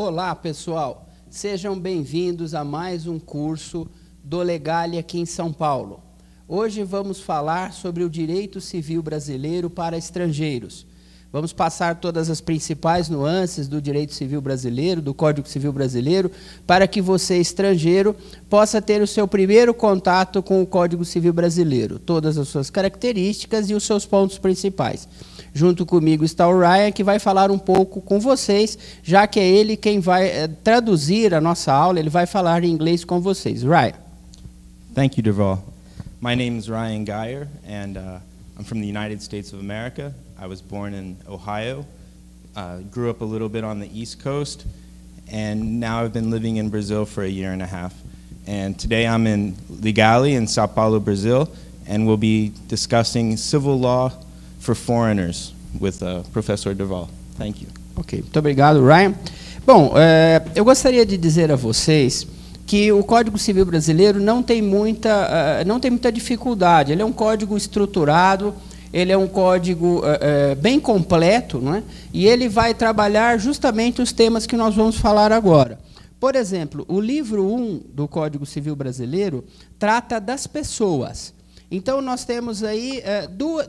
Olá, pessoal. Sejam bem-vindos a mais um curso do Legale aqui em São Paulo. Hoje vamos falar sobre o direito civil brasileiro para estrangeiros. Vamos passar todas as principais nuances do direito civil brasileiro, do Código Civil brasileiro, para que você, estrangeiro, possa ter o seu primeiro contato com o Código Civil brasileiro, todas as suas características e os seus pontos principais. Junto comigo está o Ryan, que vai falar um pouco com vocês, já que é ele quem vai traduzir a nossa aula, ele vai falar em inglês com vocês. Ryan. Thank you, Derval. My name is Ryan Geyer, and I'm from the United States of America. I was born in Ohio, grew up a little bit on the East Coast, and now I've been living in Brazil for a year and a half. And today I'm in Legale in Sao Paulo, Brazil, and we'll be discussing civil law for foreigners with Professor Derval. Thank you. Ok, muito obrigado, Ryan. Bom, eu gostaria de dizer a vocês que o Código Civil brasileiro não tem muita dificuldade. Ele é um código estruturado, ele é um código bem completo, não é? E ele vai trabalhar justamente os temas que nós vamos falar agora. Por exemplo, o livro 1 do Código Civil brasileiro trata das pessoas. Então, nós temos aí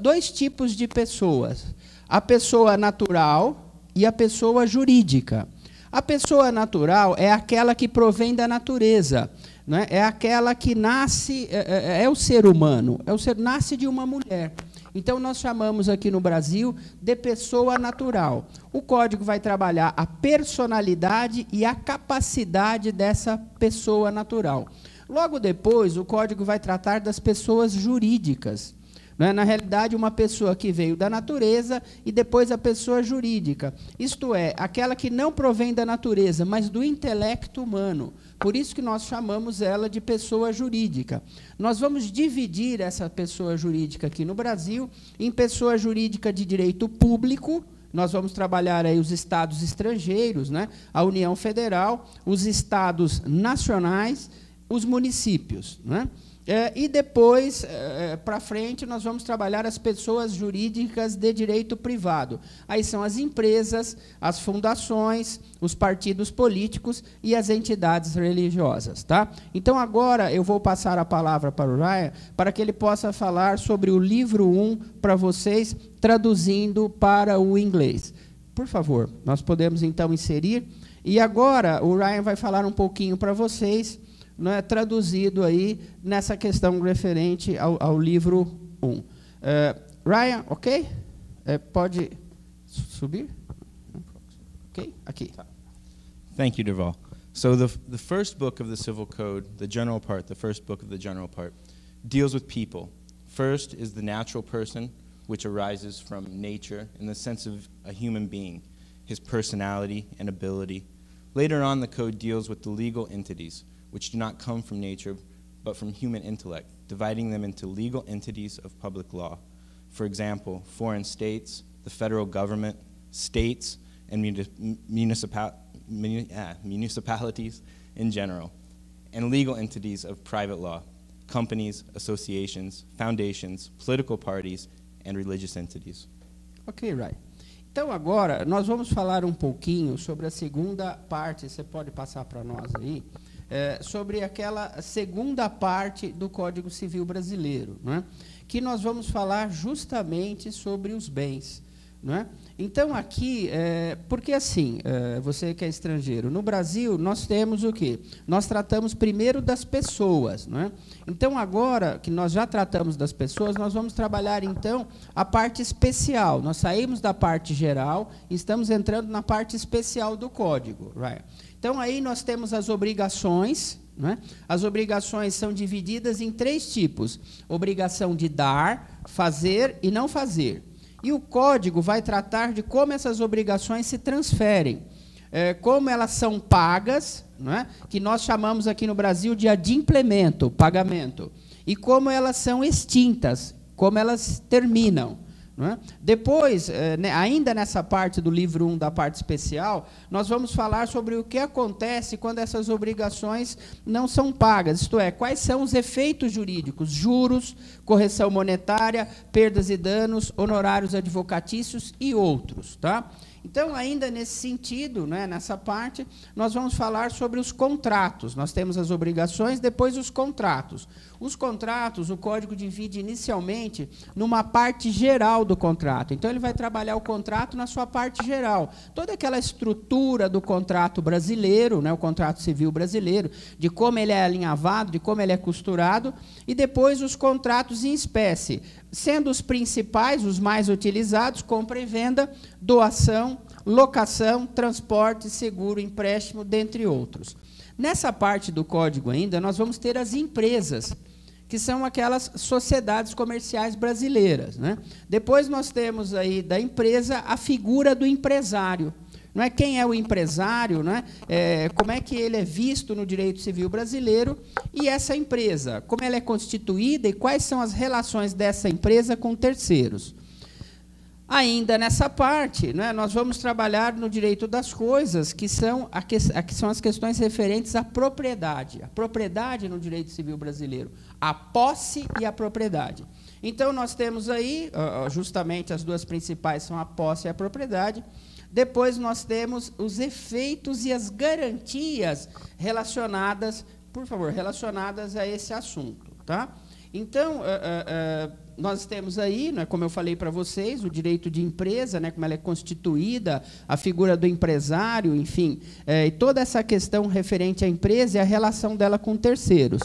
dois tipos de pessoas: a pessoa natural e a pessoa jurídica. A pessoa natural é aquela que provém da natureza, né? É aquela que nasce, é o ser humano, nasce de uma mulher. Então, nós chamamos aqui no Brasil de pessoa natural. O Código vai trabalhar a personalidade e a capacidade dessa pessoa natural. Logo depois, o Código vai tratar das pessoas jurídicas. Na realidade, uma pessoa que veio da natureza e depois a pessoa jurídica. Isto é, aquela que não provém da natureza, mas do intelecto humano. Por isso que nós chamamos ela de pessoa jurídica. Nós vamos dividir essa pessoa jurídica aqui no Brasil em pessoa jurídica de direito público. Nós vamos trabalhar aí os estados estrangeiros, né? A União Federal, os estados nacionais, os municípios, né? E depois, para frente, nós vamos trabalhar as pessoas jurídicas de direito privado. Aí são as empresas, as fundações, os partidos políticos e as entidades religiosas. Tá? Então, agora, eu vou passar a palavra para o Ryan, para que ele possa falar sobre o livro 1 para vocês, traduzindo para o inglês. Por favor, nós podemos, então, inserir. E agora, o Ryan vai falar um pouquinho para vocês, não é, traduzido aí nessa questão referente ao livro 1. Ryan, ok? Pode subir? Ok? Aqui. Thank you, Derval. So the first book of the Civil Code, the general part, the first book of the general part, deals with people. First is the natural person, which arises from nature in the sense of a human being, his personality and ability. Later on, the code deals with the legal entities, which do not come from nature, but from human intellect, dividing them into legal entities of public law. For example, foreign states, the federal government, states, and municipalities in general, and legal entities of private law, companies, associations, foundations, political parties, and religious entities. Ok, right. Então, agora, nós vamos falar um pouquinho sobre a segunda parte, você pode passar para nós aí, sobre aquela segunda parte do Código Civil brasileiro, né? Que nós vamos falar justamente sobre os bens. Né? Então, aqui, porque assim, você que é estrangeiro, no Brasil nós temos o quê? Nós tratamos primeiro das pessoas. Né? Então, agora que nós já tratamos das pessoas, nós vamos trabalhar, então, a parte especial. Nós saímos da parte geral e estamos entrando na parte especial do Código. Right? Então, aí nós temos as obrigações. Né? As obrigações são divididas em 3 tipos: obrigação de dar, fazer e não fazer. E o Código vai tratar de como essas obrigações se transferem, como elas são pagas, né? Que nós chamamos aqui no Brasil de adimplemento, pagamento, e como elas são extintas, como elas terminam. Não é? Depois, ainda nessa parte do livro 1, da parte especial, nós vamos falar sobre o que acontece quando essas obrigações não são pagas, isto é, quais são os efeitos jurídicos, juros, correção monetária, perdas e danos, honorários advocatícios e outros. Tá? Então, ainda nesse sentido, né, nessa parte, nós vamos falar sobre os contratos. Nós temos as obrigações, depois os contratos. Os contratos, o Código divide inicialmente numa parte geral do contrato. Então, ele vai trabalhar o contrato na sua parte geral. Toda aquela estrutura do contrato brasileiro, né, o contrato civil brasileiro, de como ele é alinhavado, de como ele é costurado, e depois os contratos em espécie, sendo os principais, os mais utilizados, compra e venda, doação, locação, transporte, seguro, empréstimo, dentre outros. Nessa parte do código ainda, nós vamos ter as empresas, que são aquelas sociedades comerciais brasileiras, né? Depois nós temos aí da empresa a figura do empresário. Não é quem é o empresário, né? Como é que ele é visto no direito civil brasileiro, e essa empresa, como ela é constituída e quais são as relações dessa empresa com terceiros. Ainda nessa parte, né, nós vamos trabalhar no direito das coisas, que são as questões referentes à propriedade. A propriedade no direito civil brasileiro, a posse e a propriedade. Então, nós temos aí, justamente, as duas principais são a posse e a propriedade. Depois, nós temos os efeitos e as garantias relacionadas, por favor, relacionadas a esse assunto. Tá? Então, nós temos aí, né, como eu falei para vocês, o direito de empresa, né, como ela é constituída, a figura do empresário, enfim, e toda essa questão referente à empresa e a relação dela com terceiros.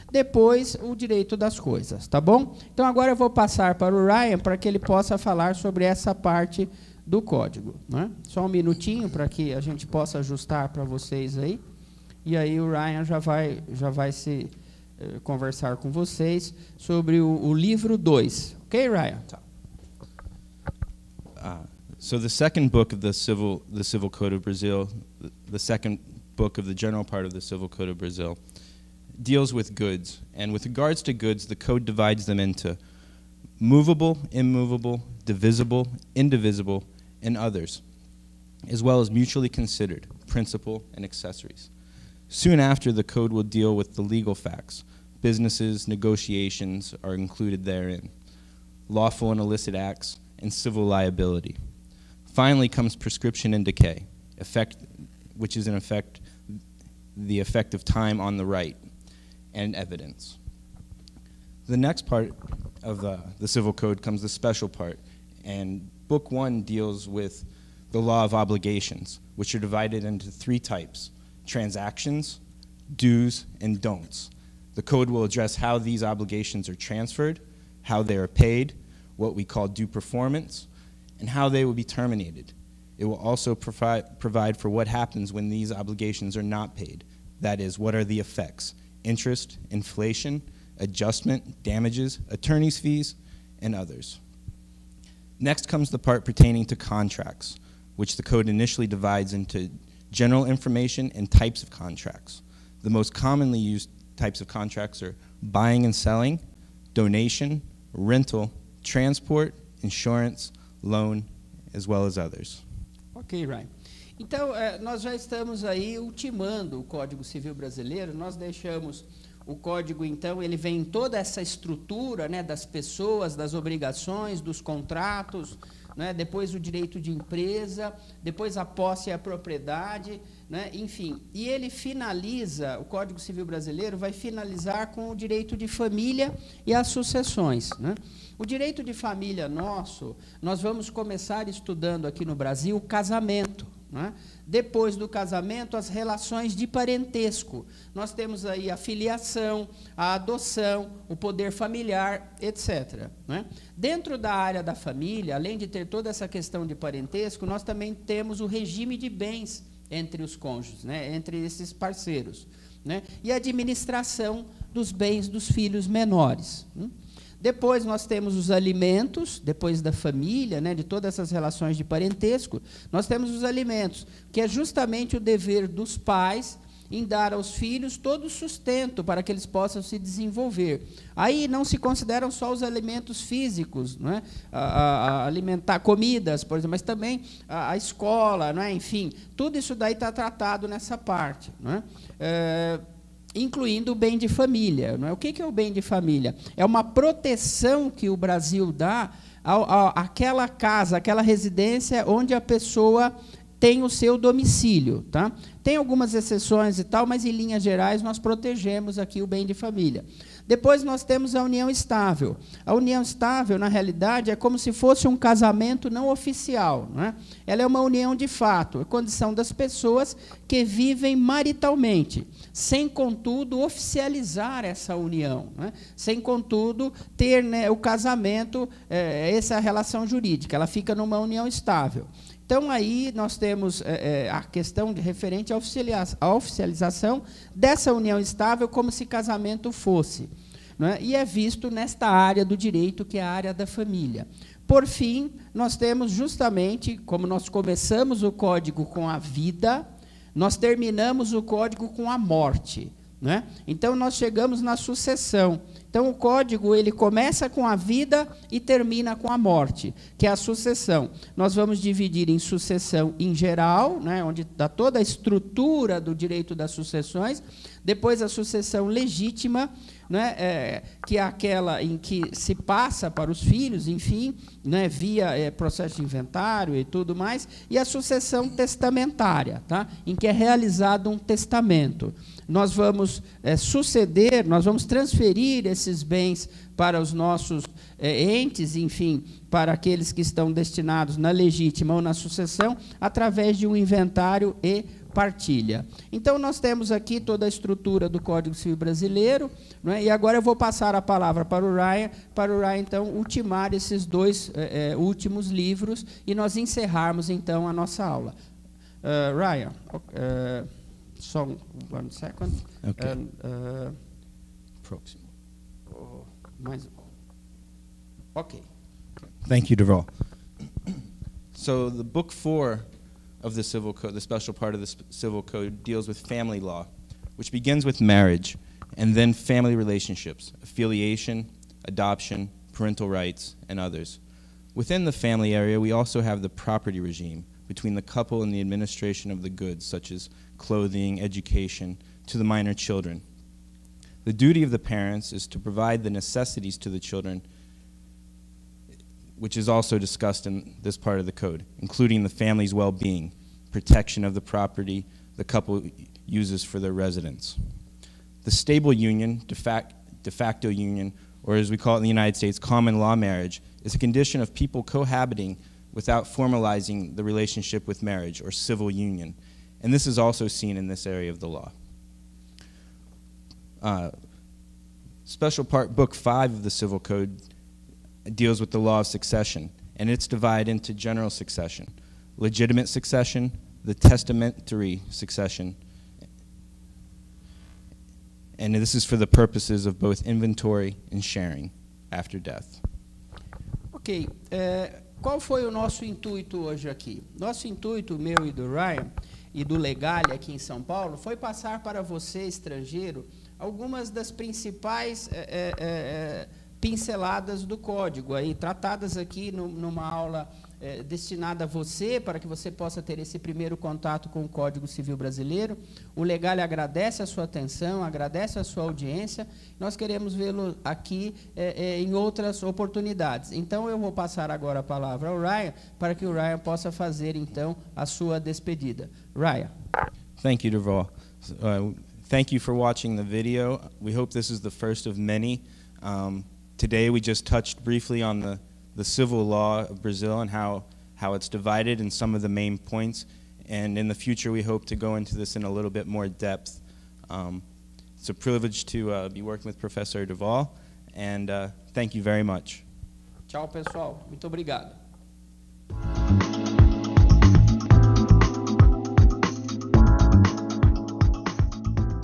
Depois, o direito das coisas, tá bom? Então, agora eu vou passar para o Ryan para que ele possa falar sobre essa parte do código, né? Só um minutinho para que a gente possa ajustar para vocês aí, e aí o Ryan já vai se conversar com vocês sobre o livro 2. Ok, Ryan? So the second book of the Civil Code of Brazil, the second book of the general part of the Civil Code of Brazil, deals with goods. And with regards to goods, the code divides them into movable, immovable, divisible, indivisible, and others, as well as mutually considered, principal and accessories. Soon after, the code will deal with the legal facts. Businesses, negotiations are included therein, lawful and illicit acts, and civil liability. Finally comes prescription and decay, which is in effect the effect of time on the right, and evidence. The next part of the Civil Code comes the special part, and Book 1 deals with the law of obligations, which are divided into 3 types: transactions, do's, and don'ts. The code will address how these obligations are transferred, how they are paid, what we call due performance, and how they will be terminated. It will also provide for what happens when these obligations are not paid. That is, what are the effects: interest, inflation, adjustment, damages, attorney's fees, and others. Next comes the part pertaining to contracts, which the code initially divides into general information and types of contracts. The most commonly used types of contracts are buying and selling, donation, rental, transport, insurance, loan, as well as others. Ok, Ryan. Então, nós já estamos aí ultimando o Código Civil Brasileiro. Nós deixamos o Código, então, ele vem em toda essa estrutura, né, das pessoas, das obrigações, dos contratos, né, depois o direito de empresa, depois a posse e a propriedade, né, enfim. E ele finaliza, o Código Civil Brasileiro vai finalizar com o direito de família e as sucessões, né? O direito de família nosso, nós vamos começar estudando aqui no Brasil o casamento, né? Depois do casamento, as relações de parentesco. Nós temos aí a filiação, a adoção, o poder familiar, etc., né? Dentro da área da família, além de ter toda essa questão de parentesco, nós também temos o regime de bens entre os cônjuges, né? Entre esses parceiros, né? E a administração dos bens dos filhos menores. Depois nós temos os alimentos, depois da família, né, de todas essas relações de parentesco, nós temos os alimentos, que é justamente o dever dos pais em dar aos filhos todo o sustento para que eles possam se desenvolver. Aí não se consideram só os alimentos físicos, né, alimentar comidas, por exemplo, mas também a escola, né, enfim, tudo isso daí está tratado nessa parte, né. incluindo o bem de família. Não é? O que é o bem de família? É uma proteção que o Brasil dá àquela casa, àquela residência onde a pessoa tem o seu domicílio. Tá? Tem algumas exceções e tal, mas, em linhas gerais, nós protegemos aqui o bem de família. Depois nós temos a união estável. A união estável, na realidade, é como se fosse um casamento não oficial. Não é? Ela é uma união de fato, é a condição das pessoas que vivem maritalmente, sem, contudo, oficializar essa união, não é? Sem, contudo, ter, né, o casamento, essa relação jurídica. Ela fica numa união estável. Então, aí nós temos a questão referente à oficialização dessa união estável como se casamento fosse. Não é? E é visto nesta área do direito, que é a área da família. Por fim, nós temos justamente, como nós começamos o Código com a vida, nós terminamos o Código com a morte. Não é? Então, nós chegamos na sucessão. Então, o Código ele começa com a vida e termina com a morte, que é a sucessão. Nós vamos dividir em sucessão em geral, né, onde está toda a estrutura do direito das sucessões, depois a sucessão legítima, né, que é aquela em que se passa para os filhos, enfim, né, via processo de inventário e tudo mais, e a sucessão testamentária, tá, em que é realizado um testamento. Nós vamos suceder, nós vamos transferir esses bens para os nossos entes, enfim, para aqueles que estão destinados na legítima ou na sucessão, através de um inventário e partilha. Então, nós temos aqui toda a estrutura do Código Civil Brasileiro, não é? E agora eu vou passar a palavra para o Ryan, então, ultimar esses dois últimos livros e nós encerrarmos, então, a nossa aula. Ryan, so 1 second. Okay. And, Proximo. Okay. Thank you, Derval. So the book 4 of the Civil Code, the special part of the Civil Code, deals with family law, which begins with marriage, and then family relationships, affiliation, adoption, parental rights, and others. Within the family area, we also have the property regime between the couple and the administration of the goods, such as clothing, education, to the minor children. The duty of the parents is to provide the necessities to the children, which is also discussed in this part of the code, including the family's well-being, protection of the property the couple uses for their residence. The stable union, de facto union, or as we call it in the United States, common law marriage, is a condition of people cohabiting without formalizing the relationship with marriage, or civil union. And this is also seen in this area of the law. Special part, Book 5 of the Civil Code deals with the law of succession, and it's divided into general succession, legitimate succession, the testamentary succession, and this is for the purposes of both inventory and sharing after death. Ok. Qual foi o nosso intuito hoje aqui? Nosso intuito, meu e do Ryan, e do Legale aqui em São Paulo, foi passar para você, estrangeiro, algumas das principais pinceladas do Código, aí, tratadas aqui numa aula destinada a você, para que você possa ter esse primeiro contato com o Código Civil Brasileiro. O Legale agradece a sua atenção, agradece a sua audiência. Nós queremos vê-lo aqui em outras oportunidades. Então, eu vou passar agora a palavra ao Ryan, para que o Ryan possa fazer, então, a sua despedida. Ryan. Thank you, Derval. Thank you for watching the video. We hope this is the first of many. Today we just touched briefly on the civil law of Brazil and how it's divided and some of the main points. And in the future we hope to go into this in a little bit more depth. It's a privilege to be working with Professor Derval, and thank you very much. Tchau, pessoal. Muito obrigado.